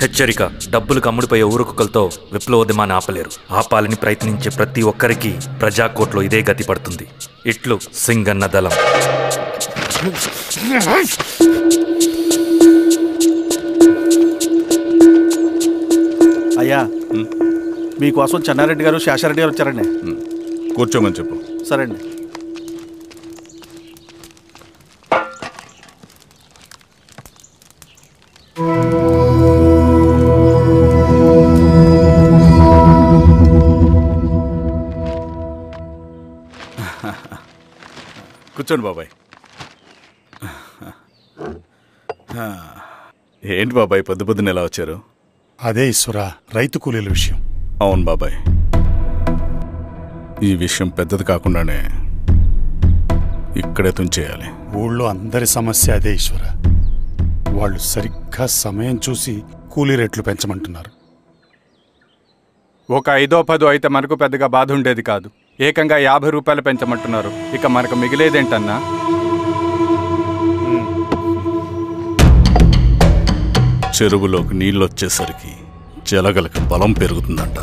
హెచ్చరిక, డబ్బులకు అమ్ముడిపోయే ఊరుకుక్కలతో విప్లవోద్యమాన్ని ఆపలేరు. ఆపాలని ప్రయత్నించే ప్రతి ఒక్కరికి ప్రజాకోర్టులో ఇదే గతి పడుతుంది. ఇట్లు సింగన్న దళం. అయ్యా, మీకోసం చెన్నారెడ్డి గారు శేషారెడ్డి గారు వచ్చారండి. కూర్చోమని చెప్పు. సరే అండి. కూర్చోండి బాబాయ్. ఏంటి బాబాయ్ పొద్దున ఎలా వచ్చారు? అదే ఈశ్వర, రైతు కూలీల విషయం. అవును బాబాయ్, ఈ విషయం పెద్దది కాకుండానే ఇక్కడే తుంచేయాలి. ఊళ్ళో అందరి సమస్య అదే ఈశ్వర. వాళ్ళు సరిగ్గా సమయం చూసి కూలీ రేట్లు పెంచమంటున్నారు. ఒక 5-10 అయితే మనకు పెద్దగా బాధ ఉండేది కాదు. ఏకంగా 50 రూపాయలు పెంచమంటున్నారు. ఇక మనకు మిగిలేదేంటన్నా? చెరువులోకి నీళ్ళు వచ్చేసరికి జలగలకి బలం పెరుగుతుందంట.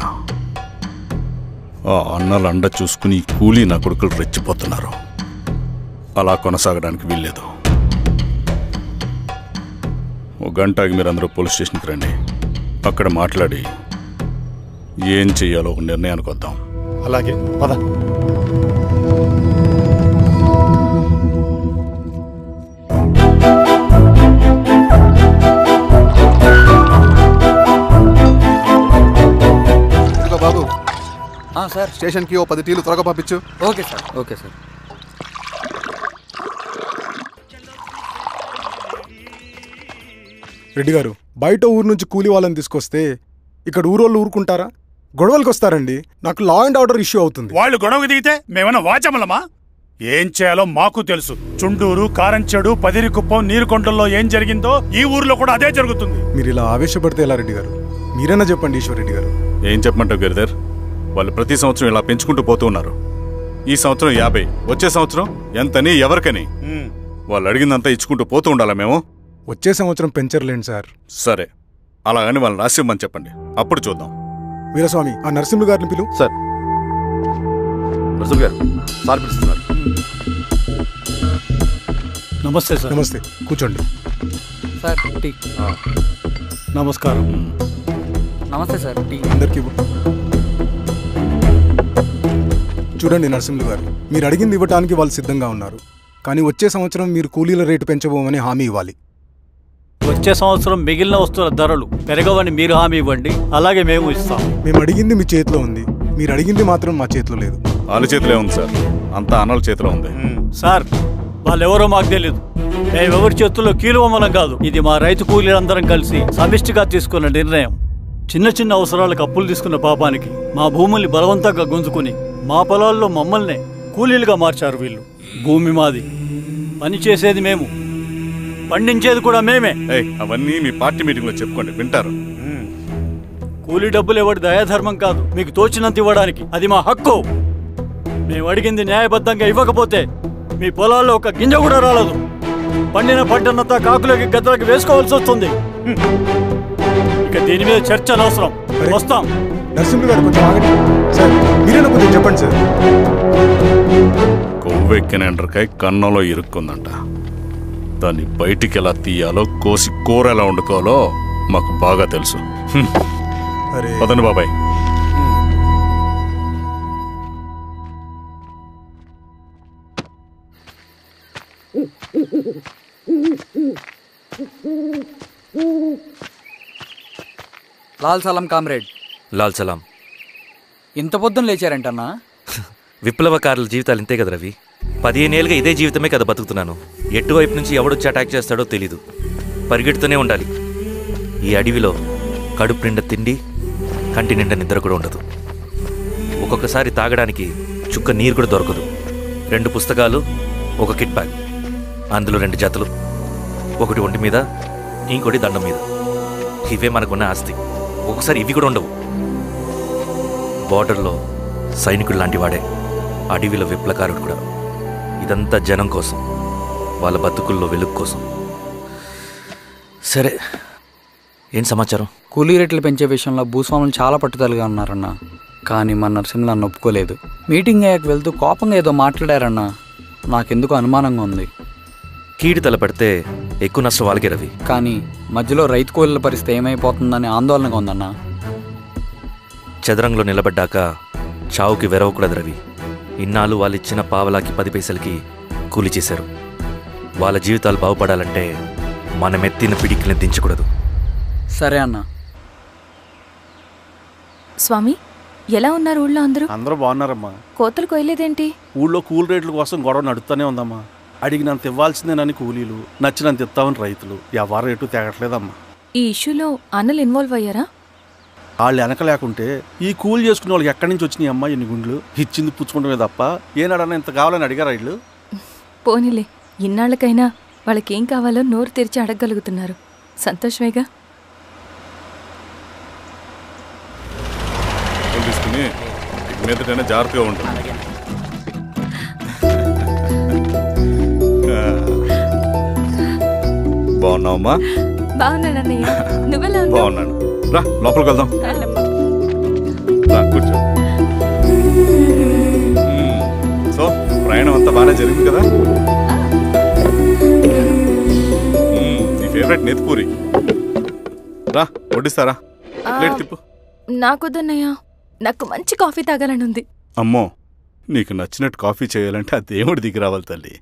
ఆ అన్నల అండ చూసుకుని కూలీ నా కొడుకులు రెచ్చిపోతున్నారు. అలా కొనసాగడానికి వీల్లేదు. ఒక గంటకి మీరందరూ పోలీస్ స్టేషన్కి రండి. అక్కడ మాట్లాడి ఏం చెయ్యాలో ఒక నిర్ణయానికి వద్దాం. అలాగే పద. బాబు సార్, స్టేషన్కి ఓ 10 టీలు త్వరగా పంపించు. Okay sir. Okay sir. Reddy గారు, బయట ఊరు నుంచి కూలి వాళ్ళని తీసుకొస్తే ఇక్కడ ఊరోళ్ళు ఊరుకుంటారా? గొడవలకు వస్తారండి. నాకు లా అండ్ ఆర్డర్ ఇష్యూ అవుతుంది. వాళ్ళు గొడవకు దిగితే మేమన్నా వాచమలమా? ఏం చేయాలో మాకు తెలుసు. చుండూరు, కారంచెడు, పదిరికుప్పం, నీరుకొండల్లో ఏం జరిగిందో ఈ ఊర్లో కూడా అదే జరుగుతుంది. మీరు ఇలా ఆవేశపడితే ఎలా రెడ్డి గారు? మీరైనా చెప్పండి ఈశ్వర్ రెడ్డి గారు. ఏం చెప్పమంటావు గిరిధర్? వాళ్ళు ప్రతి సంవత్సరం ఇలా పెంచుకుంటూ పోతూ ఉన్నారు. ఈ సంవత్సరం 50, వచ్చే సంవత్సరం ఎంతని, ఎవరికని వాళ్ళు అడిగిందంతా ఇచ్చుకుంటూ పోతూ ఉండాలా మేము? వచ్చే సంవత్సరం పెంచర్లేండి సార్. సరే, అలాగని వాళ్ళని రాసిమ్మని చెప్పండి, అప్పుడు చూద్దాం. వీరస్వామి, ఆ నరసింహులు గారిని పిలువు. సార్. నరసింహ గారు సార్ పిలుస్తున్నారు. నమస్తే సార్. నమస్తే, కూర్చోండి సార్. టీ. నమస్కారం. నమస్తే సార్. టీ అందరికీ చూడండి. నరసింహులు గారు, మీరు అడిగింది ఇవ్వటానికి వాళ్ళు సిద్ధంగా ఉన్నారు. కానీ వచ్చే సంవత్సరం మీరు కూలీల రేటు పెంచబోమని హామీ ఇవ్వాలి. వచ్చే సంవత్సరం మిగిలిన వస్తువుల ధరలు పెరగవని మీరు హామీ ఇవ్వండి, అలాగే మేము ఇస్తాం. మేము అడిగింది మీ చేతిలో ఉంది, మీరు అడిగింది మాత్రం మా చేతిలో లేదు. వాళ్ళ చేతిలో ఉంది సార్, అంతా అన్నల చేతిలో ఉంది. సార్, వాళ్ళెవరో మాకు తెలియదు. మేమెవరి చేతుల్లో కీలువమలం కాదు. ఇది మా రైతు కూలీలందరం కలిసి సమిష్టిగా తీసుకున్న నిర్ణయం. చిన్న చిన్న అవసరాలకు అప్పులు తీసుకున్న పాపానికి మా భూముల్ని బలవంతంగా గుంజుకుని మా పొలాల్లో మమ్మల్నే కూలీలుగా మార్చారు వీళ్ళు. భూమి మాది, పని చేసేది మేము, పండించేది కూడా మేమే. అవన్నీ మీ పార్టీ మీటింగ్ లో చెప్పుకోండి, వింటారు. కూలీ డబ్బులు ఎవరి దయాధర్మం కాదు, మీకు తోచినంత ఇవ్వడానికి అది మా హక్కు. మేము అడిగింది న్యాయబద్ధంగా ఇవ్వకపోతే మీ పొలాల్లో ఒక గింజ కూడా రాలదు. పండిన పంటనంతా కాకులకి గద్దలకి వేసుకోవాల్సి వస్తుంది. ఇక దీని మీద చర్చ అనవసరం. వస్తాం. నరసింహులు గారు కొంచెం ఆగండి సార్. మీరైనా కొంచెం చెప్పండి సార్. కొవ్వెక్కిన ఎండ్రకాయ కన్నంలో ఇరుక్కుందంట. దాన్ని బయటికి ఎలా తీయాలో, కోసి కూర ఎలా వండుకోవాలో మాకు బాగా తెలుసు. పదండి బాబాయ్. లాల్ సలాం కామ్రేడ్. లాల్ సలాం. ఇంత పొద్దున లేచారంటన్నా? విప్లవకారుల జీవితాలు ఇంతే కదా రవి. 15 ఏళ్ళుగా ఇదే జీవితమే కదా బతుకుతున్నాను. ఎటువైపు నుంచి ఎవడొచ్చి అటాక్ చేస్తాడో తెలీదు. పరిగెడుతూనే ఉండాలి. ఈ అడవిలో కడుపు నిండా తిండి, కంటి నిండా నిద్ర కూడా ఉండదు. ఒక్కొక్కసారి తాగడానికి చుక్క నీరు కూడా దొరకదు. 2 పుస్తకాలు, ఒక కిట్ బ్యాగ్, అందులో 2 జతలు, ఒకటి ఒంటి మీద, ఇంకోటి దండం మీద. ఇవే మనకున్న ఆస్తి. ఒక్కొక్కసారి ఇవి కూడా ఉండవు. బార్డర్లో సైనికుడు లాంటి వాడే, అడవిలో విప్లవకారుడు కూడా. ఇదంతా జనం కోసం, వాళ్ళ బతుకుల్లో వెలుగు కోసం. సరే, ఏం సమాచారం? కూలీ రేట్లు పెంచే విషయంలో భూస్వాములు చాలా పట్టుదలగా ఉన్నారన్న. కానీ మన నరసింహ నన్ను ఒప్పుకోలేదు. మీటింగ్ అయ్యాక వెళ్తూ కోపంగా ఏదో మాట్లాడారన్న. నాకెందుకు అనుమానంగా ఉంది. కీడి తలపడితే ఎక్కువ నష్టం వాళ్ళకి రవి. కానీ మధ్యలో రైతు కూలీల పరిస్థితి ఏమైపోతుందని ఆందోళనగా ఉందన్న. చదరంగంలో నిలబడ్డాక చావుకి వెరవకూడదు రవి. ఇన్నాళ్ళు వాళ్ళు ఇచ్చిన పావలాకి 10 పైసలకి కూలి చేశారు. వాళ్ళ జీవితాలు బాగుపడాలంటే మనమెత్తిన పిడికిని దించకూడదు. సరే అన్న. స్వామి, ఎలా ఉన్నారు ఊళ్ళో అందరూ? అందరూ బాగున్నారమ్మా. కోతలు కొయ్యలేదేంటి? ఊళ్ళో కూలి రేట్ల కోసం గొడవ నడుస్తూనే ఉందమ్మా. అడిగినంత ఇవ్వాల్సిందేనని కూలీలు, నచ్చినంత ఇస్తామని రైతులు. ఎవరు రేటు తేగట్లేదమ్మా. ఈ ఇష్యూలో అన్నలు ఇన్వాల్వ్ అయ్యారా? వాళ్ళు వెనక లేకుంటే ఈ కూలి చేసుకునే వాళ్ళకి ఎక్కడి నుంచి వచ్చినాయి అమ్మా ఎన్ని గుండ్లు? ఇచ్చింది పుచ్చుకుంటమే తప్ప ఏనాడన్నా ఇంత కావాలని అడిగారు వీళ్ళు. పోనీలే, ఇన్నాళ్ళకైనా వాళ్ళకేం కావాలో నోరు తెరిచి అడగగలుగుతున్నారు. సంతోషమేగా. తీసుకుని మీదటైనా జాగ్రత్తగా ఉంటుంది. బాగున్నావమ్మా? బాగున్నానన్నయ్య, నువ్వెలా ఉన్నావు? బాగున్నాను. రా లోపలికి వెళ్దాం. రా కూర్చో. సో ప్రయాణం అంతా బాగానే జరిగింది కదా? నీ ఫేవరెట్ నెత్తిపూరి. రా వడ్డిస్తారా? ప్లేట్ తిప్పు. నాకొద్దన్నయ్య, నాకు మంచి కాఫీ తాగాలని ఉంది. అమ్మో, నీకు నచ్చినట్టు కాఫీ చేయాలంటే ఆ దేవుడి దిగి రావాలి తల్లి.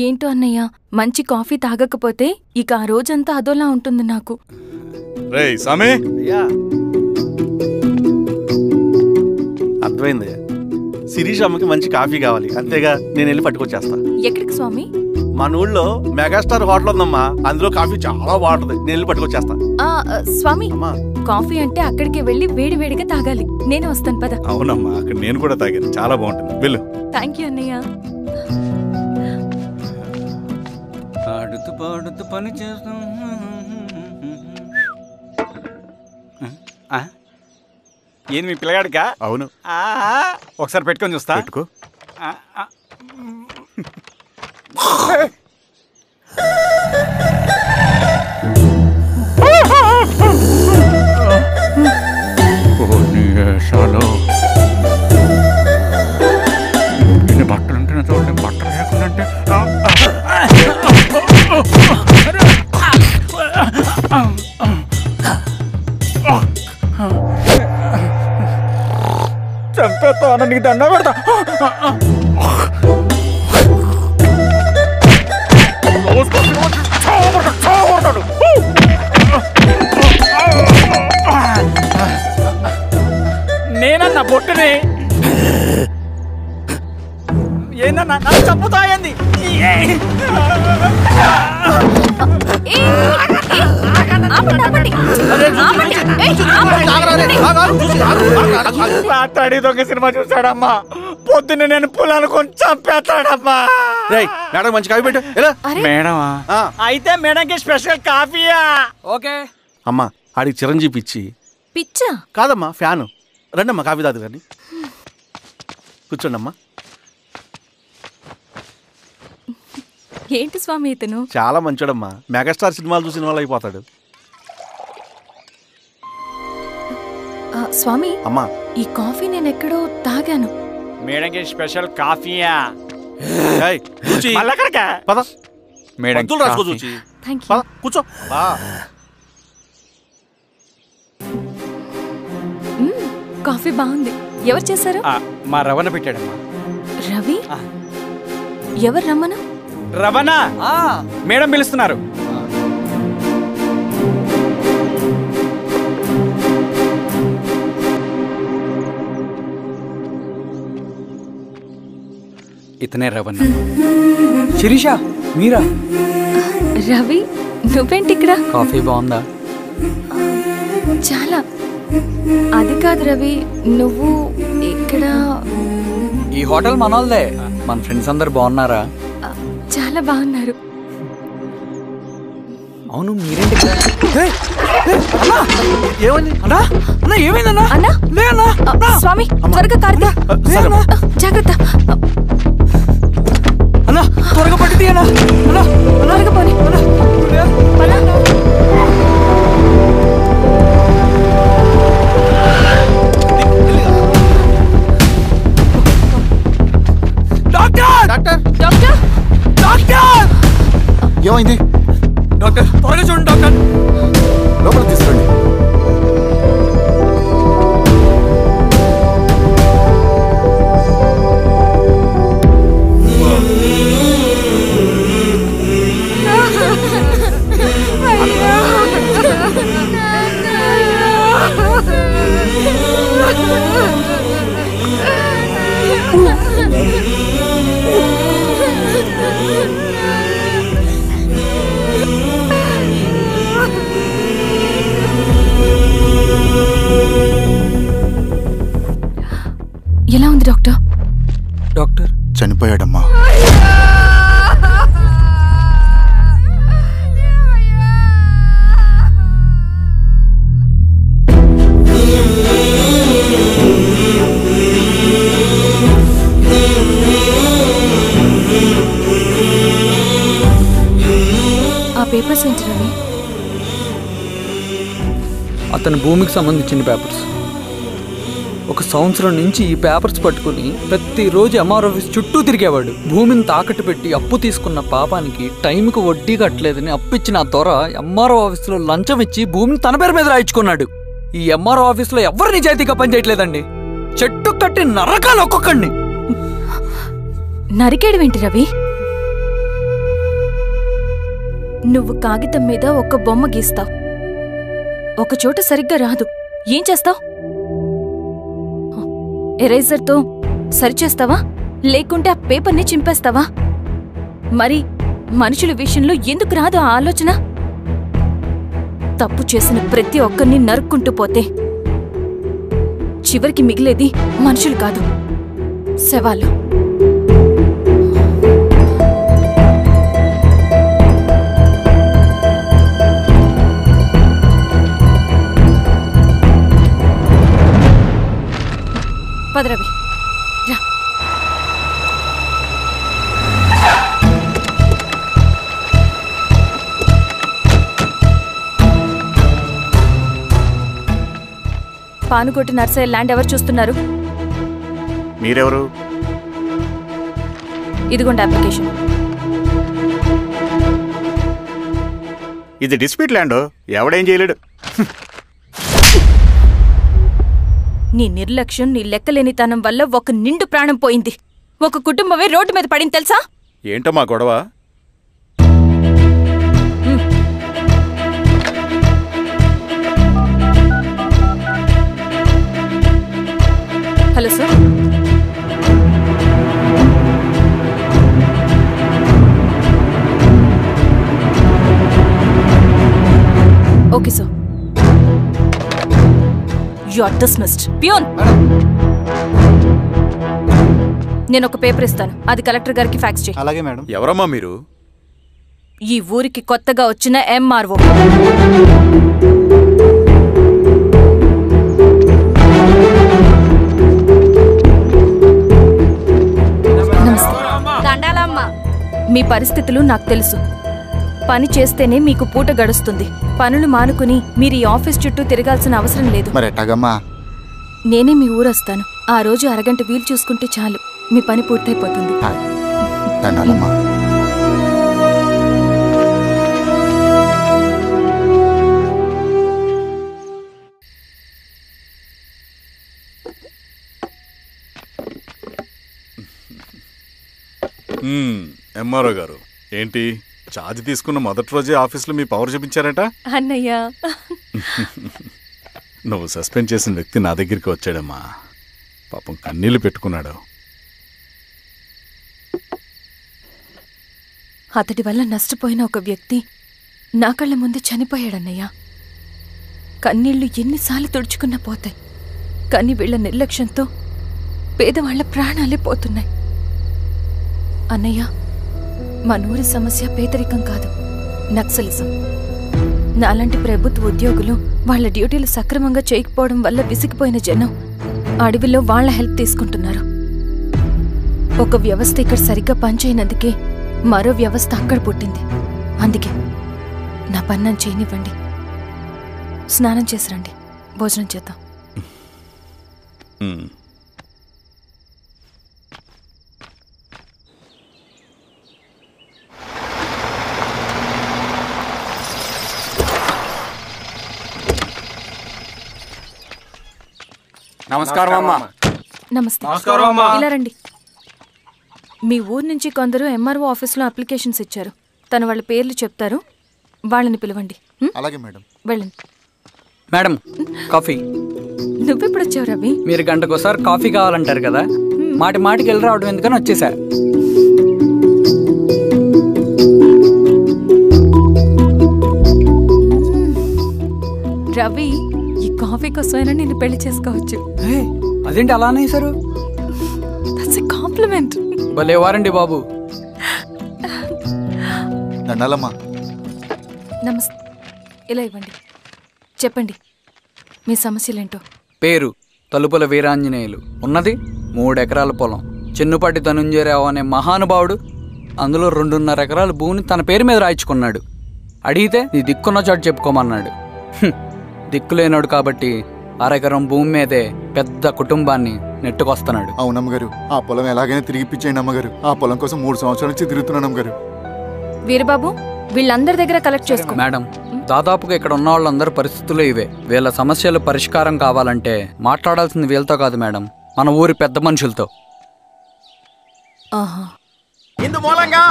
ఏంటో అన్నయ్య, మంచి కాఫీ తాగకపోతే ఇక ఆ రోజంతా అదోలా ఉంటుంది నాకు. రేయ్ సామే, అర్థమైంది. శిరీష్ అమ్మకి మంచి కాఫీ కావాలి, అంతేగా నేను వెళ్ళి పట్టుకొచ్చేస్తా. ఎక్కడికి స్వామి? మన ఊళ్ళో మెగాస్టార్ హోటల్ ఉందమ్మా, అందులో కాఫీ చాలా బాగుంటుంది. నేను వెళ్ళి పట్టుకొచ్చేస్తా. స్వామి, కాఫీ అంటే అక్కడికి వెళ్ళి వేడి వేడిగా తాగాలి. నేను వస్తాను పద. అవునమ్మా, అక్కడ నేను కూడా తాగాను, చాలా బాగుంటుంది. వెళ్ళు. థ్యాంక్ యూ అన్నయ్య. ఆడుతూ పాడుతూ పని చేస్తాం. ఏంది మీ పిల్లగాడికా? అవును. ఒకసారి పెట్టుకొని చూస్తా. పెట్టుకో. ఇన్ని బట్టలు ఉంటే చూడండి, బట్టలు లేకుంటే చంపేస్తా. నీకు దండ పెడతా. నేనన్నా బొట్టుని ఏందన్నా నన్ను చంపుతాయంది. రాత్రి దొంగ సినిమా చూసాడమ్మా, పొద్దున్న నేను పొలాన్ని కొంచెం చంపేస్తాడమ్మా. మేడం మంచి కాఫీ పెట్టు. మేడమా? అయితే మేడంకి స్పెషల్ కాఫీయా? ఓకే అమ్మా, ఆడికి చిరంజీవి పిచ్చి. పిచ్చా? కాదమ్మా, ఫ్యాను. రండమ్మా కాఫీ తాదు కానీ. కూర్చోండి అమ్మా. ఏంటి స్వామి ఇతను? చాలా మంచోడమ్మా, మెగాస్టార్ సినిమాలు చూసిన వాళ్ళు అయిపోతాడు. స్వామి అమ్మా, ఈ కాఫీ నేను ఎక్కడో తాగాను. మేడంకి స్పెషల్ కాఫీయా? పద మేడం రాసుకో చూచి. Thank you. కూర్చో. కాఫీ బాగుంది. ఎవరు చేశారు? మా రవణ పెట్టాడమ్మా. రవి? ఎవరు రమ్మను? రవణ మేడం పిలుస్తున్నారు. ఇతనే రవణ. శిరీష, మీరా? రవి, నువ్వేంటి ఇక్కడ? కాఫీ బాగుందా? చాలా. అది కాదు రవి, నువ్వు ఇక్కడ. ఈ హోటల్ మనోల్దే. మన ఫ్రెండ్స్ అందరు బాగున్నారా? చాలా బాగున్నారు. అవును, మీరేంటి ఇక్కడ? ఏమైందన్నా? అన్నా, స్వామి త్వరగా కారుతా. జాగ్రత్త అన్నా, త్వరగా పట్టి తీయనా. త్వరగా పోనీ. ఏమైంది? డాక్టర్ త్వరగా చూడండి డాక్టర్. లోపలికి తీసుకురండి. ఎలా ఉంది డాక్టర్? డాక్టర్ చనిపోయాడమ్మా. ఆ పేపర్స్ ఏంటి రవి? అతని భూమికి సంబంధించిన పేపర్స్. ఒక సంవత్సరం నుంచి ఈ పేపర్స్ పట్టుకుని ప్రతిరోజు ఎంఆర్ ఆఫీస్ చుట్టూ తిరిగేవాడు. భూమిని తాకట్టు పెట్టి అప్పు తీసుకున్న పాపానికి టైంకి వడ్డీ కట్టలేదని అప్పిచ్చిన ఆ దొర ఎంఆర్ఓ ఆఫీస్లో లంచం ఇచ్చి భూమిని తన పేరు మీద రాయించుకున్నాడు. ఈ ఎంఆర్ఓ ఆఫీస్లో ఎవరు నిజాయితీగా పనిచేయట్లేదండి. చెట్టు కట్టి నరకాలు ఒక్కొక్కడిని. నరికేయడం ఏంటి రవి? నువ్వు కాగితం మీద ఒక బొమ్మ గీస్తావు, ఒక చోట సరిగ్గా రాదు, ఏం చేస్తావు? ఎరేజర్తో సరిచేస్తావా లేకుంటే ఆ పేపర్ని చింపేస్తావా? మరి మనుషుల విషయంలో ఎందుకు రాదు ఆ ఆలోచన? తప్పు చేసిన ప్రతి ఒక్కరిని నరుక్కుంటూ పోతే చివరికి మిగిలేది మనుషులు కాదు, శవాలు. పదరవి రా. పానుకోటి నర్సయ్య ల్యాండ్ ఎవరు చూస్తున్నారు? మీరెవరు? ఇదిగోండి అప్లికేషన్. ఇది డిస్ప్యూట్ ల్యాండ్, ఎవడేం చేయలేడు. నీ నిర్లక్ష్యం, నీ లెక్కలేనితనం వల్ల ఒక నిండు ప్రాణం పోయింది. ఒక కుటుంబమే రోడ్డు మీద పడింది తెలుసా? ఏంటమ్మా గొడవ? Hello sir. Okay sir. You are dismissed. Peon, నేను ఒక పేపర్ ఇస్తాను, అది కలెక్టర్ గారికి ఫ్యాక్స్ చేయి. అలాగే మేడం. ఎవరమ్మా మీరు? ఈ ఊరికి కొత్తగా వచ్చిన ఎంఆర్ఓ. మీ పరిస్థితులు నాకు తెలుసు. పని చేస్తేనే మీకు పూట గడుస్తుంది. పనులు మానుకుని మీరు ఈ ఆఫీస్ చుట్టూ తిరగాల్సిన అవసరం లేదు. మరి ఎట్టాగమ్మా? నేనే మీ ఊరొస్తాను. ఆ రోజు అరగంట వీలు చూసుకుంటే చాలు, మీ పని పూర్తయిపోతుంది. దండాలమ్మా. ఎంఆర్ఓ గారు ఏంటి ఛార్జ్ తీసుకున్న మొదటి రోజే ఆఫీస్లో మీ పవర్ చూపించారట? అన్నయ్య, నువ్వు సస్పెండ్ చేసిన వ్యక్తి నా దగ్గరికి వచ్చాడమ్మా. పాపం కన్నీళ్లు పెట్టుకున్నాడు. అతడి వల్ల నష్టపోయిన ఒక వ్యక్తి నా కళ్ళ ముందు చనిపోయాడన్నయ్య. కన్నీళ్లు ఎన్నిసార్లు తుడుచుకున్నా పోతాయి, కానీ వీళ్ల నిర్లక్ష్యంతో పేదవాళ్ల ప్రాణాలే పోతున్నాయి. అన్నయ్య, మా నూరి సమస్య పేదరికం కాదు, నక్సలిజం. నాలాంటి ప్రభుత్వ ఉద్యోగులు వాళ్ల డ్యూటీలు సక్రమంగా చేయకపోవడం వల్ల విసిగిపోయిన జనం అడవిలో వాళ్ల హెల్ప్ తీసుకుంటున్నారు. ఒక వ్యవస్థ ఇక్కడ సరిగ్గా పనిచేయనందుకే మరో వ్యవస్థ అక్కడ పుట్టింది. అందుకే నా పన్నం చేయనివ్వండి. స్నానం చేసిరండి, భోజనం చేద్దాం. నమస్కారం అమ్మా. నమస్తే. ఇలా రండి. మీ ఊరు నుంచి కొందరు ఎంఆర్ఓ ఆఫీస్లో అప్లికేషన్స్ ఇచ్చారు. తను వాళ్ళ పేర్లు చెప్తారు, వాళ్ళని పిలవండి. అలాగే మేడం. వెళ్ళండి. Madam coffee. నువ్వెప్పుడు వచ్చావు రవి? మీరు గంటకోసారి కాఫీ కావాలంటారు కదా, మాటి మాటికి వెళ్ళి రావడం ఎందుకని వచ్చేసా. రవి, ఈ కాఫీ కోసమైనా నేను పెళ్లి చేసుకోవచ్చు. అదేంటి అలా అనేసారు? That's a compliment. భలే వారండి బాబు. దండాలమ్మా. నమస్తే. ఇలా ఇవ్వండి. చెప్పండి మీ సమస్యలేంటో. పేరు తలుపుల వీరాంజనేయులు, ఉన్నది 3 ఎకరాల పొలం. చిన్నుపాటి ధనుంజయరావు అనే మహానుభావుడు అందులో 2.5 ఎకరాల భూమిని తన పేరు మీద రాయించుకున్నాడు. అడిగితే నీ దిక్కున్న చోటు చెప్పుకోమన్నాడు. దిక్కులేనాడు కాబట్టి 1/2 ఎకరం భూమి మీదే పెద్ద కుటుంబాన్ని నెట్టుకొస్తున్నాడు. అవునమ్మగారు, ఆ పొలం ఎలాగైనా తిరిగి ఇప్పించేయండి అమ్మగారు. ఆ పొలం కోసం 3 సంవత్సరాల నుంచి తిరుగుతున్నాను అమ్మగారు. వీరబాబు, వీళ్ళందరి దగ్గర కలెక్ట్ చేసుకో. మేడం, దాదాపుగా ఇక్కడ ఉన్న వాళ్ళందరి పరిస్థితులు ఇవే. వీళ్ళ సమస్యలు పరిష్కారం కావాలంటే మాట్లాడాల్సింది వీళ్ళతో కాదు మేడం, మన ఊరి పెద్ద మనుషులతో. ఇందు మూలంగా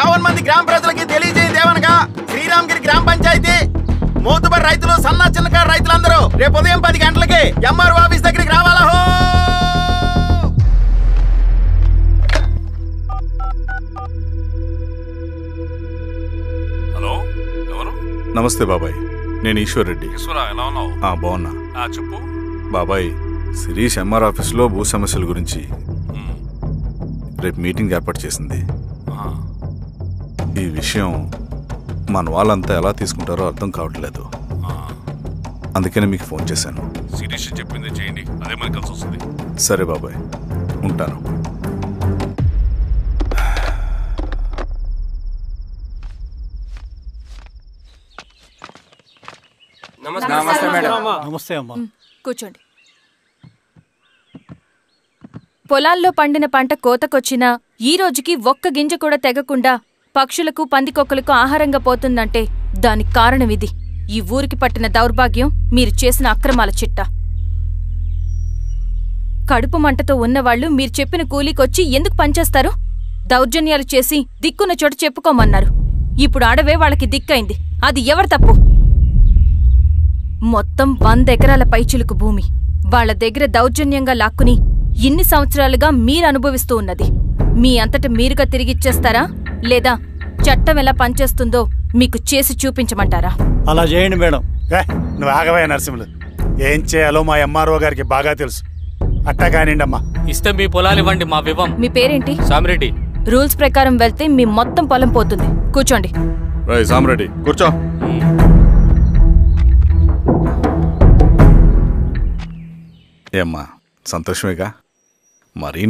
50 మంది గ్రామ ప్రజలకి తెలియజేయదేవనగా శ్రీరామగిరి గ్రామ పంచాయతీ మోతుబడి రైతులు, సన్న చిన్నకారు రైతులందరూ రేపు ఉదయం 10 గంటలకి ఎంఆర్ఓ ఆఫీస్ దగ్గరికి రావాలా. హలో, ఎవరు? నమస్తే బాబాయ్, నేను ఈశ్వర్ రెడ్డి. ఎలా ఉన్నావు? బాగున్నా. చెప్పు బాబాయ్, శిరీష్ ఎంఆర్ ఆఫీస్లో భూ సమస్యల గురించి రేపు మీటింగ్ ఏర్పాటు చేసింది. ఈ విషయం మన వాళ్ళంతా ఎలా తీసుకుంటారో అర్థం కావట్లేదు. అందుకనే మీకు ఫోన్ చేశాను. శిరీష్ చెప్పింది చేయండి, అదే మనకి కలిసి వస్తుంది. సరే బాబాయ్, ఉంటాను. నమస్తే మేడం. నమస్తే అమ్మా. కూర్చోండి. పొలాల్లో పండిన పంట కోతకొచ్చినా ఈ రోజుకి ఒక్క గింజ కూడా తెగకుండా పక్షులకు, పందికొక్కలకు ఆహారంగా పోతుందంటే దానికి కారణం ఇది. ఈ ఊరికి పట్టిన దౌర్భాగ్యం మీరు చేసిన అక్రమాల చిట్టా. కడుపు మంటతో ఉన్నవాళ్లు మీరు చెప్పిన కూలీకొచ్చి ఎందుకు పనిచేస్తారు? దౌర్జన్యాలు చేసి దిక్కున్న చోట చెప్పుకోమన్నారు. ఇప్పుడు అడవే వాళ్ళకి దిక్కైంది. అది ఎవరి తప్పు? మొత్తం 100 ఎకరాల పైచిలుకు భూమి వాళ్ల దగ్గర దౌర్జన్యంగా లాక్కుని ఇన్ని సంవత్సరాలుగా మీరు అనుభవిస్తూ ఉన్నది. మీ అంతట మీరుగా తిరిగిచ్చేస్తారా, లేదా చట్టం ఎలా పనిచేస్తుందో మీకు చేసి చూపించమంటారా? అలా చేయండి మేడం. నువ్వు ఆగవయ్య నరసింహులు. ఏం చేయాలో మా ఎంఆర్ఓ గారికి బాగా తెలుసు. అట్టా కానివ్వండమ్మా. ఇస్తే మీ పొలాలు ఇవ్వండి, మా వివం. మీ పేరేంటి? సామిరెడ్డి. రూల్స్ ప్రకారం వెళ్తే మీ మొత్తం పొలం పోతుంది. కూర్చోండి. సామిరెడ్డి కూర్చో. ఏమ్మా, సంతోషమేగా? మరీ